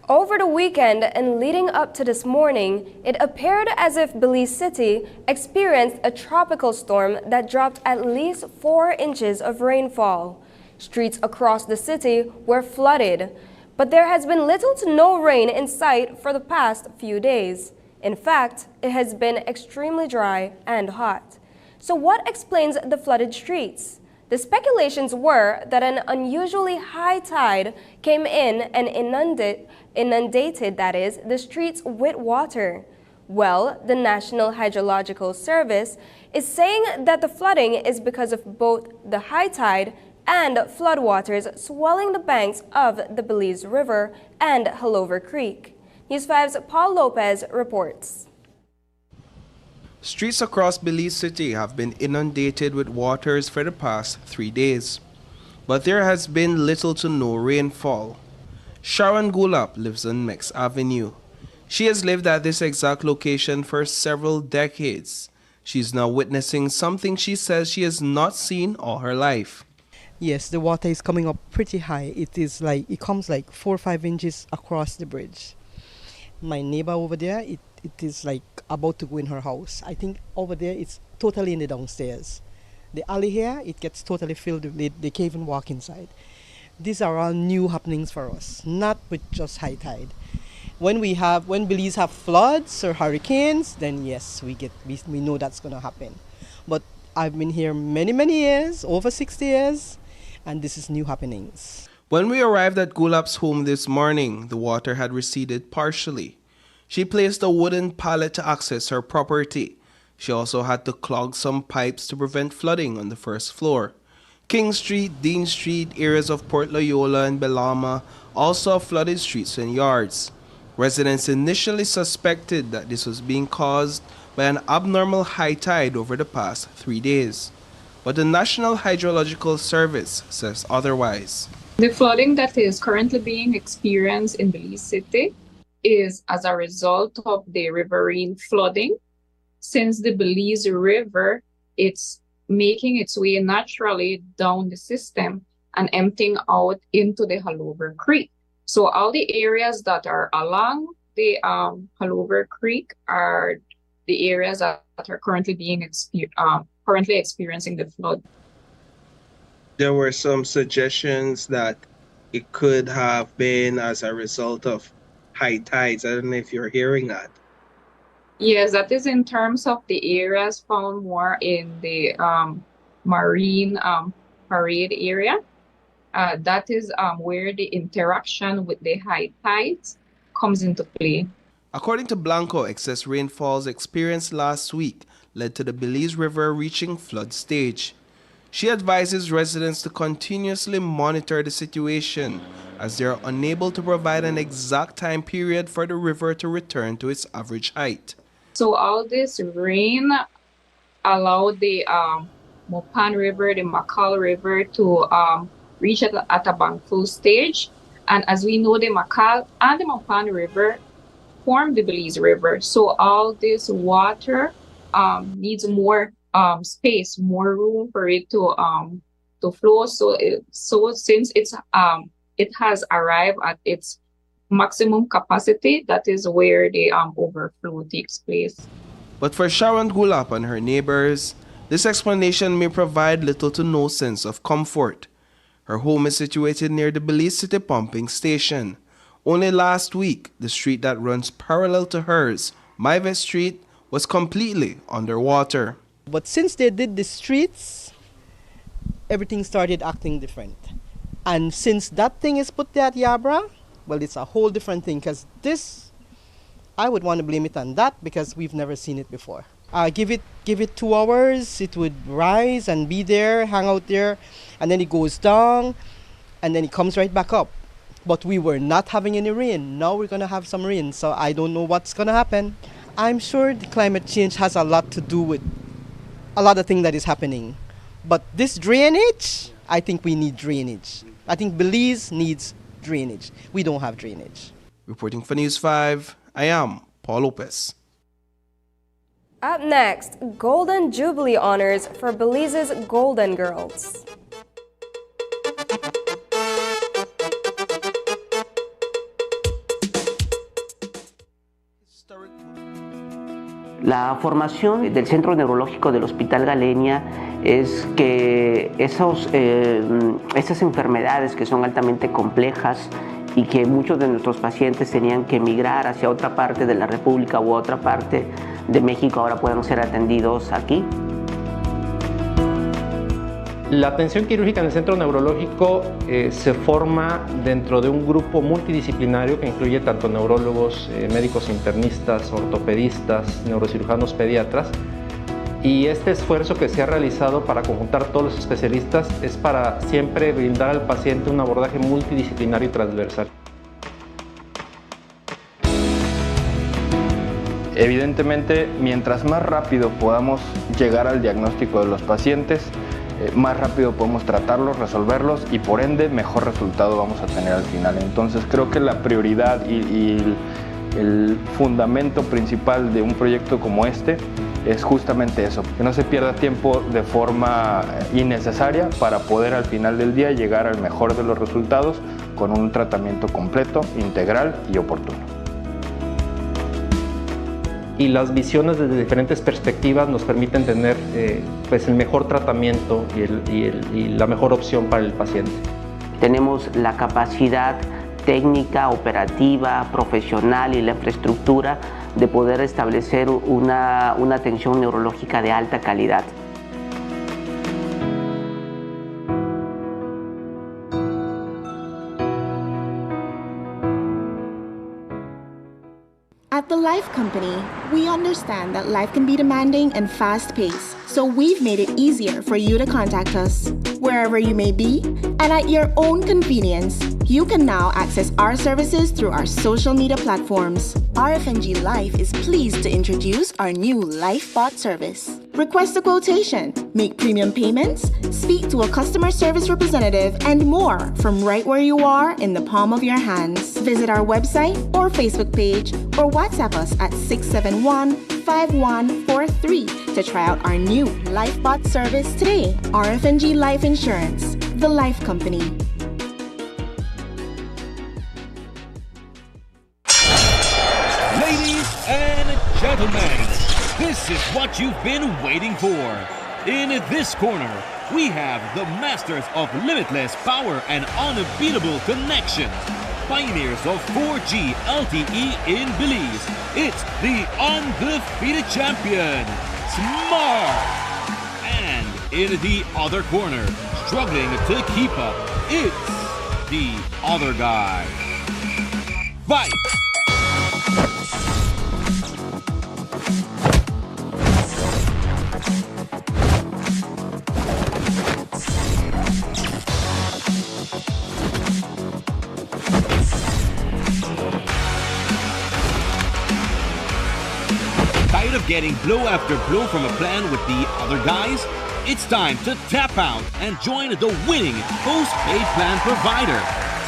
S1: Over the weekend and leading up to this morning, it appeared as if Belize City experienced a tropical storm that dropped at least 4 inches of rainfall. Streets across the city were flooded, but there has been little to no rain in sight for the past few days. In fact, it has been extremely dry and hot. So what explains the flooded streets? The speculations were that an unusually high tide came in and inundated the streets with water. Well, the National Hydrological Service is saying that the flooding is because of both the high tide and floodwaters swelling the banks of the Belize River and Halover Creek. News 5's Paul Lopez reports.
S24: Streets across Belize City have been inundated with waters for the past 3 days, but there has been little to no rainfall. Sharon Gulap lives on Mex Avenue. She has lived at this exact location for several decades. She's now witnessing something she says she has not seen all her life.
S11: Yes, the water is coming up pretty high. It comes like 4 or 5 inches across the bridge. My neighbor over there, it is like about to go in her house. I think over there it's totally in the downstairs. The alley here, it gets totally filled. They can't even walk inside. These are all new happenings for us, not with just high tide. When Belize have floods or hurricanes, then yes, we know that's going to happen. But I've been here many years, over 60 years, and this is new happenings.
S24: When we arrived at Gulap's home this morning, the water had receded partially. She placed a wooden pallet to access her property. She also had to clog some pipes to prevent flooding on the first floor. King Street, Dean Street, areas of Port Loyola and Belama also have flooded streets and yards. Residents initially suspected that this was being caused by an abnormal high tide over the past 3 days. But the National Hydrological Service says otherwise.
S12: The flooding that is currently being experienced in Belize City is as a result of the riverine flooding. Since the Belize River, it's making its way naturally down the system and emptying out into the Halover Creek. So all the areas that are along the Halover Creek are the areas that are currently currently experiencing the flood.
S24: There were some suggestions that it could have been as a result of high tides. I don't know if you're hearing that.
S12: Yes, that is in terms of the areas found more in the marine parade area. That is where the interaction with the high tides comes into play.
S24: According to Blanco, excess rainfalls experienced last week led to the Belize River reaching flood stage. She advises residents to continuously monitor the situation as they are unable to provide an exact time period for the river to return to its average height.
S12: So all this rain allowed the Mopan River, the Makal River to reach at a bank full stage. And as we know, the Makal and the Mopan River form the Belize River. So all this water needs more space, more room for it to flow. So since it has arrived at its maximum capacity, that is where the overflow takes place.
S24: But for Sharon Gulap and her neighbors, this explanation may provide little to no sense of comfort. Her home is situated near the Belize City pumping station. Only last week, the street that runs parallel to hers, Maivet Street, was completely underwater.
S11: But since they did the streets, everything started acting different. And since that thing is put there at Yabra, well, it's a whole different thing, because this, I would want to blame it on that, because we've never seen it before. Give it 2 hours, it would rise and be there, hang out there, and then it goes down, and then it comes right back up. But we were not having any rain. Now we're going to have some rain, so I don't know what's going to happen. I'm sure the climate change has a lot to do with a lot of things that is happening. But this drainage, I think we need drainage. I think Belize needs drainage. We don't have drainage.
S24: Reporting for News 5, I am Paul Lopez.
S1: Up next, Golden Jubilee honors for Belize's Golden Girls.
S13: La formación del Centro Neurológico del Hospital Galenia es que esas enfermedades que son altamente complejas y que muchos de nuestros pacientes tenían que emigrar hacia otra parte de la República u otra parte de México ahora puedan ser atendidos aquí.
S15: La atención quirúrgica en el centro neurológico se forma dentro de un grupo multidisciplinario que incluye tanto neurólogos, médicos internistas, ortopedistas, neurocirujanos, pediatras. Y este esfuerzo que se ha realizado para conjuntar todos los especialistas es para siempre brindar al paciente un abordaje multidisciplinario y transversal.
S16: Evidentemente, mientras más rápido podamos llegar al diagnóstico de los pacientes, más rápido podemos tratarlos, resolverlos y por ende mejor resultado vamos a tener al final. Entonces creo que la prioridad y el fundamento principal de un proyecto como este es justamente eso, que no se pierda tiempo de forma innecesaria para poder al final del día llegar al mejor de los resultados con un tratamiento completo, integral y oportuno.
S15: Y las visiones desde diferentes perspectivas nos permiten tener pues el mejor tratamiento y la mejor opción para el paciente.
S13: Tenemos la capacidad técnica, operativa, profesional y la infraestructura de poder establecer una atención neurológica de alta calidad.
S17: At
S2: At the Life Company, we understand that life can be demanding and fast-paced, so we've made it easier for you to contact us. Wherever you may be, and at your own convenience, you can now access our services through our social media platforms. RFNG Life is pleased to introduce our new LifeBot service. Request a quotation, make premium payments, speak to a customer service representative, and more from right where you are in the palm of your hands. Visit our website or Facebook page or WhatsApp us at 671-5143 to try out our new LifeBot service today. RFNG Life Insurance, the Life Company.
S3: Ladies and gentlemen, this is what you've been waiting for. In this corner, we have the masters of limitless power and unbeatable connection. Pioneers of 4G LTE in Belize. It's the undefeated champion, Smart. And in the other corner, struggling to keep up, it's the other guy. Fight! Tired of getting blow after blow from a plan with the other guys? It's time to tap out and join the winning postpaid plan provider.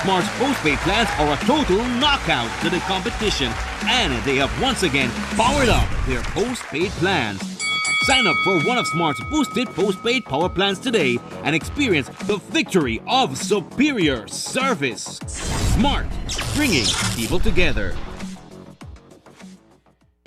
S3: Smart's postpaid plans are a total knockout to the competition, and they have once again powered up their postpaid plans. Sign up for one of Smart's boosted postpaid power plans today and experience the victory of superior service. Smart, bringing people together.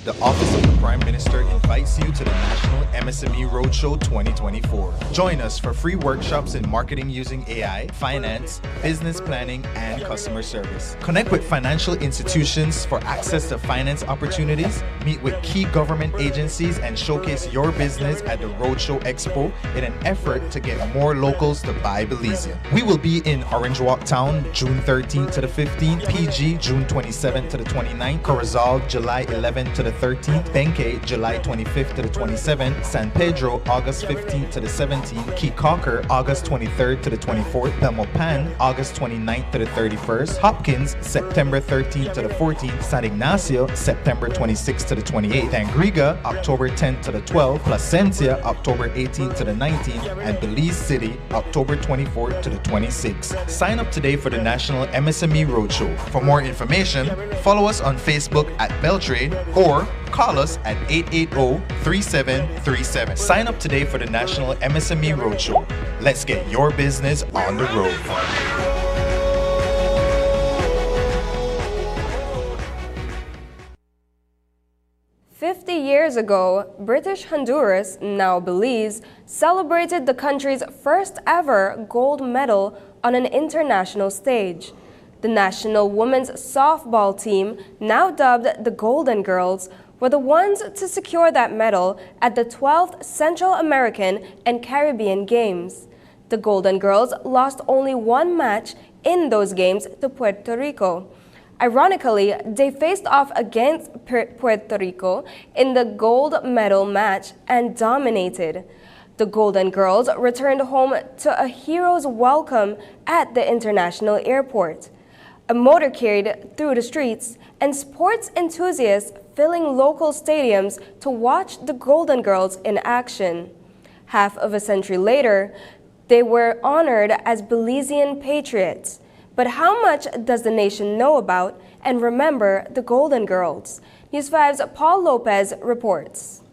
S17: The Office of the Prime Minister invites you to the National MSME Roadshow 2024. Join us for free workshops in marketing using AI, finance, business planning, and customer service. Connect with financial institutions for access to finance opportunities, meet with key government agencies, and showcase your business at the Roadshow Expo in an effort to get more locals to buy Belizean. We will be in Orange Walk Town, June 13th to the 15th, PG, June 27th to the 29th, Corozal, July 11th to the 13th, Benque, July 25th to the 27th, San Pedro, August 15th to the 17th, Key-Cocker, August 23rd to the 24th, Belmopan, August 29th to the 31st, Hopkins, September 13th to the 14th, San Ignacio, September 26th to the 28th, Tangriga, October 10th to the 12th, Placencia, October 18th to the 19th, and Belize City, October 24th to the 26th. Sign up today for the National MSME Roadshow. For more information, follow us on Facebook at Beltrade or call us at 880-3737. Sign up today for the National MSME Roadshow. Let's get your business on the road.
S1: 50 years ago, British Honduras, now Belize, celebrated the country's first ever gold medal on an international stage. The national women's softball team, now dubbed the Golden Girls, were the ones to secure that medal at the 12th Central American and Caribbean Games. The Golden Girls lost only one match in those games to Puerto Rico. Ironically, they faced off against Puerto Rico in the gold medal match and dominated. The Golden Girls returned home to a hero's welcome at the international airport. A motorcade through the streets, and sports enthusiasts filling local stadiums to watch the Golden Girls in action. Half of a century later, they were honored as Belizean patriots. But how much does the nation know about and remember the Golden Girls? News 5's Paul Lopez reports.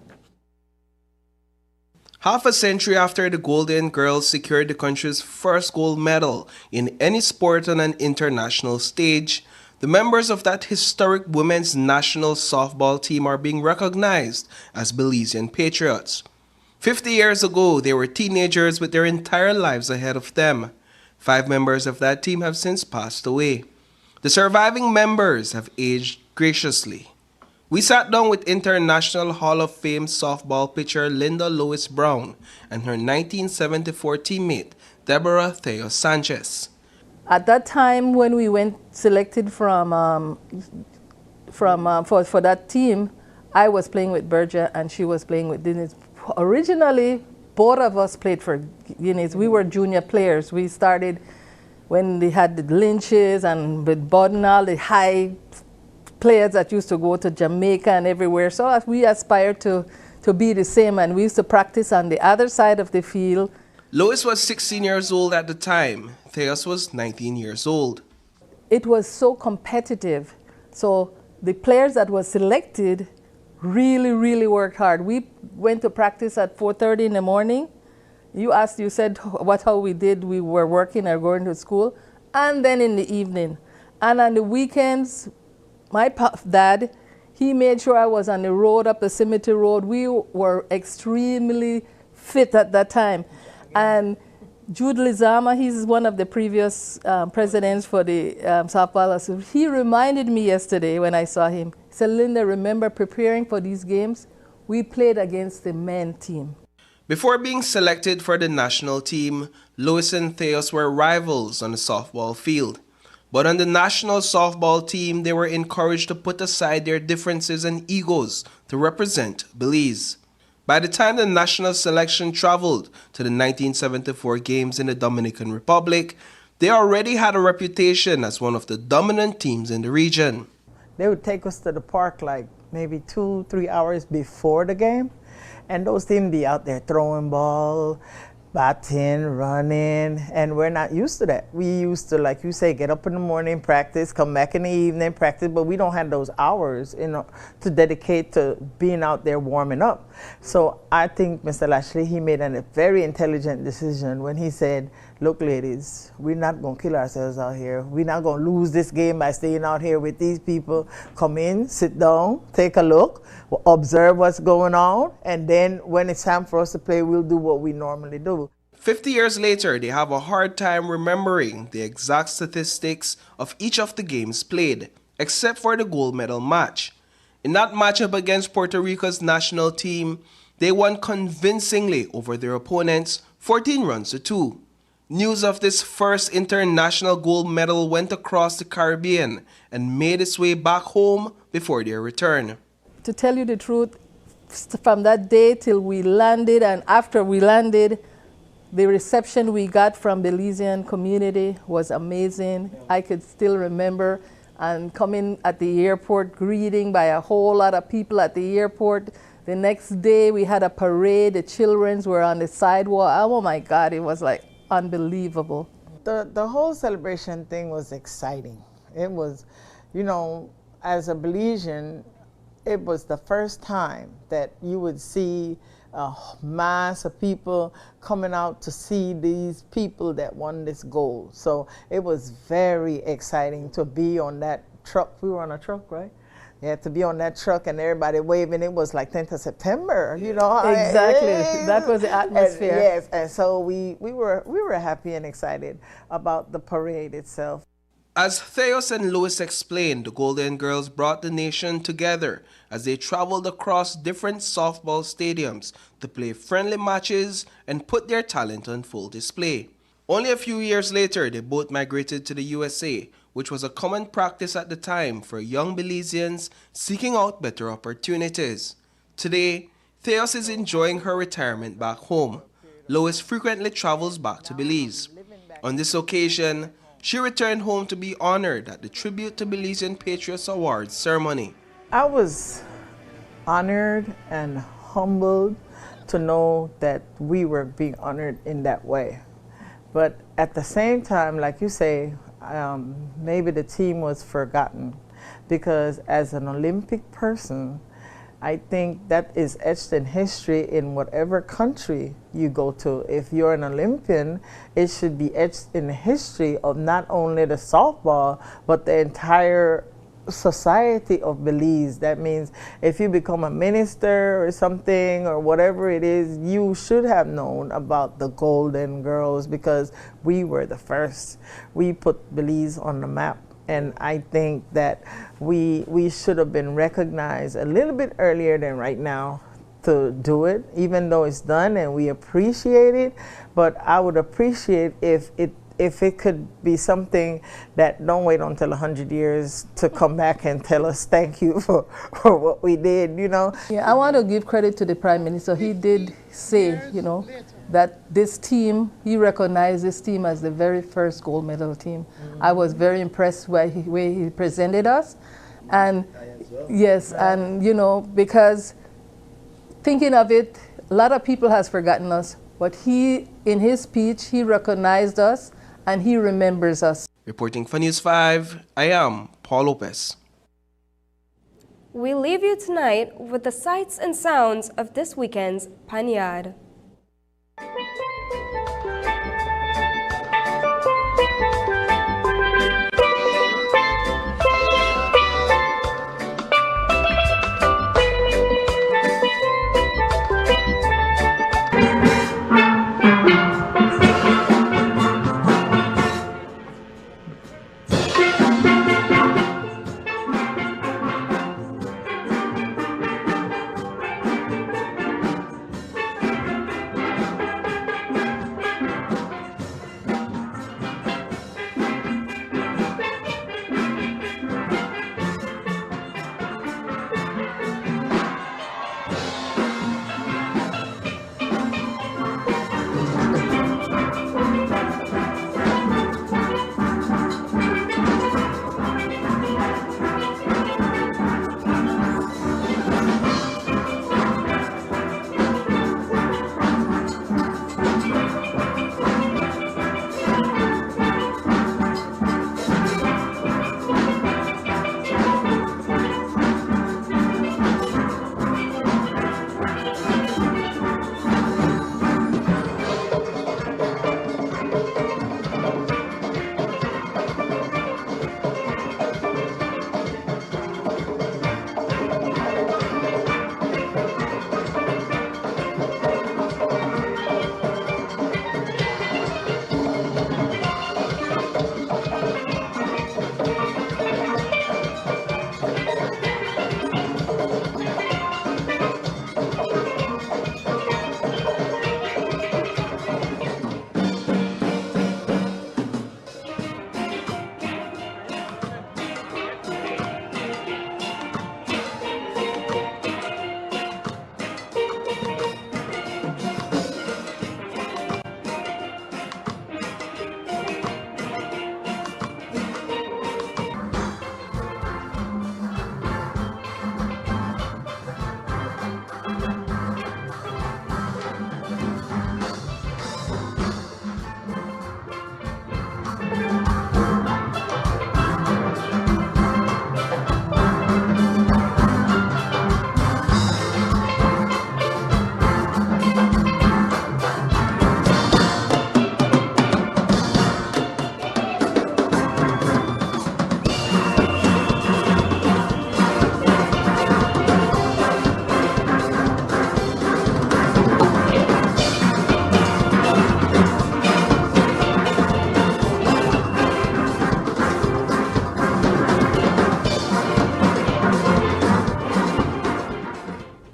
S24: Half a century after the Golden Girls secured the country's first gold medal in any sport on an international stage, the members of that historic women's national softball team are being recognized as Belizean patriots. 50 years ago, they were teenagers with their entire lives ahead of them. 5 members of that team have since passed away. The surviving members have aged graciously. We sat down with International Hall of Fame softball pitcher Linda Lois Brown and her 1974 teammate Deborah Theo Sanchez.
S18: At that time when we went selected from
S4: from for that team, I was playing with Berger and she was playing with Guinness. Originally, both of us played for Guinness. We were junior players. We started when they had the Lynches and with Bud and all the high players that used to go to Jamaica and everywhere. So we aspired to be the same, and we used to practice on the other side of the field.
S24: Lois was 16 years old at the time. Theos was 19 years old.
S4: It was so competitive. So the players that were selected really, really worked hard. We went to practice at 4:30 in the morning. You said how we did. We were working or going to school, and then in the evening. And on the weekends, my dad, he made sure I was on the road, up the cemetery road. We were extremely fit at that time. And Jude Lizama, he's one of the previous presidents for the softball association. He reminded me yesterday when I saw him. He said, Linda, remember preparing for these games? We played against the men team.
S24: Before being selected for the national team, Lois and Theos were rivals on the softball field. But on the national softball team, they were encouraged to put aside their differences and egos to represent Belize. By the time the national selection traveled to the 1974 games in the Dominican Republic, they already had a reputation as one of the dominant teams in the region.
S5: They would take us to the park like maybe 2-3 hours before the game, and those teams be out there throwing ball, batting, running, and we're not used to that. We used to, like you say, get up in the morning, practice, come back in the evening, practice, but we don't have those hours to dedicate to being out there warming up. So I think Mr. Lashley, he made a very intelligent decision when he said, look, ladies, we're not going to kill ourselves out here. We're not going to lose this game by staying out here with these people. Come in, sit down, take a look, observe what's going on, and then when it's time for us to play, we'll do what we normally do.
S24: 50 years later, they have a hard time remembering the exact statistics of each of the games played, except for the gold medal match. In that matchup against Puerto Rico's national team, they won convincingly over their opponents, 14 runs to 2. News of this first international gold medal went across the Caribbean and made its way back home before their return.
S4: To tell you the truth, from that day till we landed and after we landed, the reception we got from Belizean community was amazing. I could still remember and coming at the airport, greeting by a whole lot of people at the airport. The next day we had a parade, the children were on the sidewalk. Oh my God, it was like unbelievable.
S5: The whole celebration thing was exciting. It was, you know, as a Belizean, it was the first time that you would see a mass of people coming out to see these people that won this gold. So it was very exciting to be on that truck. We were on a truck, right? Yeah, to be on that truck and everybody waving. It was like 10th of September, you know.
S4: Exactly, that was the atmosphere.
S5: And, yes, and so we were happy and excited about the parade itself.
S24: As Theos and Louis explained, the Golden Girls brought the nation together as they traveled across different softball stadiums to play friendly matches and put their talent on full display. Only a few years later, they both migrated to the USA, which was a common practice at the time for young Belizeans seeking out better opportunities. Today, Theos is enjoying her retirement back home. Lois frequently travels back to Belize. On this occasion, she returned home to be honored at the Tribute to Belizean Patriots Awards ceremony.
S5: I was honored and humbled to know that we were being honored in that way. But at the same time, like you say, maybe the team was forgotten, because as an Olympic person, I think that is etched in history in whatever country you go to. If you're an Olympian, it should be etched in the history of not only the softball, but the entire society of Belize. That means if you become a minister or something or whatever it is, you should have known about the Golden Girls, because we were the first. We put Belize on the map. And I think that we should have been recognized a little bit earlier than right now to do it, even though it's done and we appreciate it. But I would appreciate if if it could be something that don't wait until 100 years to come back and tell us thank you for what we did, you know.
S4: Yeah, I want to give credit to the Prime Minister. He did say, you know, that this team, he recognized this team as the very first gold medal team. I was very impressed by the way he presented us. And yes, and you know, because thinking of it, a lot of people has forgotten us, but he, in his speech, he recognized us and he remembers us.
S24: Reporting for News 5, I am Paul Lopez.
S1: We leave you tonight with the sights and sounds of this weekend's Panyard.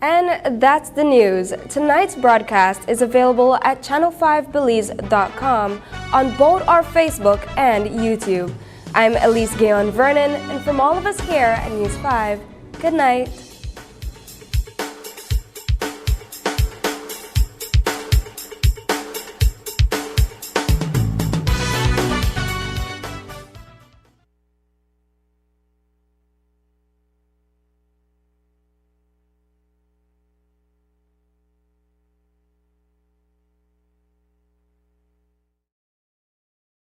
S1: And that's the news. Tonight's broadcast is available at channel5belize.com on both our Facebook and YouTube. I'm Elise Gayon Vernon, and from all of us here at News 5, good night.